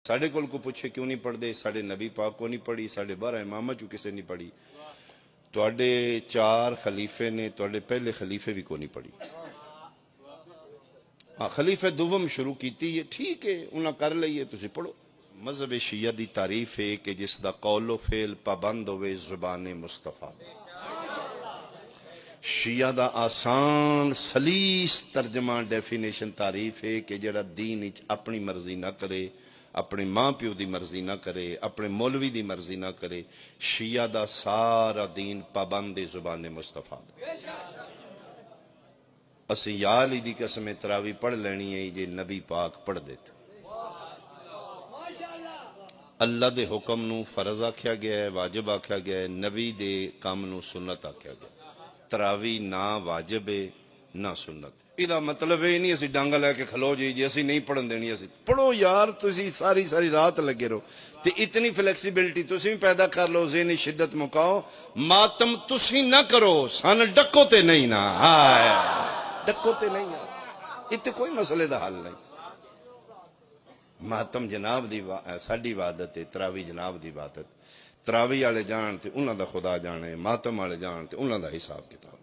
साढ़े कोल को पुछे क्यों नहीं पढ़ते, साढ़े नबी पाक को नहीं पढ़ी, साढ़े 12 इमामा चो किसी नहीं पढ़ी। तुहाडे 4 खलीफे ने, तुहाडे पहले खलीफे भी को नहीं पढ़ी। हाँ, खलीफे दुवम शुरू की है, ठीक है, उन्हें कर लीए, तुसी पढ़ो। मजहब शिया दी तारीफ है कि जिसदा कौलो फेल पाबंद होवे जुबान मुस्तफा। शिया दा आसान सलीस तर्जमा डेफिनेशन तारीफ है कि जड़ा दीन विच अपनी मर्जी ना करे, अपने मां प्यो की मर्जी ना करे, अपने मौलवी की मर्जी ना करे। शिया दा सारा दीन पाबंद जुबान मुस्तफा। असी या अली दी कसम तरावी पढ़ लेनी है जे नबी पाक पढ़ देते। अल्लाह दे हुक्म नू फर्ज आख्या गया है, वाजिब आख्या गया है, नबी दे काम नू सुन्नत आख्या गया। तरावी ना वाजिब है ना सुन्नत। इहदा मतलब ये नहीं असी डांगा लैके खलो जी असी नहीं पढ़न देनी। असी पढ़ो यार, तुसी सारी सारी रात लगे रहो। ते इतनी फ्लैक्सीबिलिटी तुसी भी पैदा कर लो, ज़हनी शिद्दत मुकाओ। मातम तुसी ना करो, सन डको ते नहीं ना, हाय डको ते नहीं है, इत्ते कोई मसले दा हल नहीं। मातम जनाब दी साडी इबादत है, तरावी जनाब दी इबादत। तरावी वाले जान ते उन्हां दा खुदा जाने, मातम वाले जान ते उन्हां दा हिसाब किताब।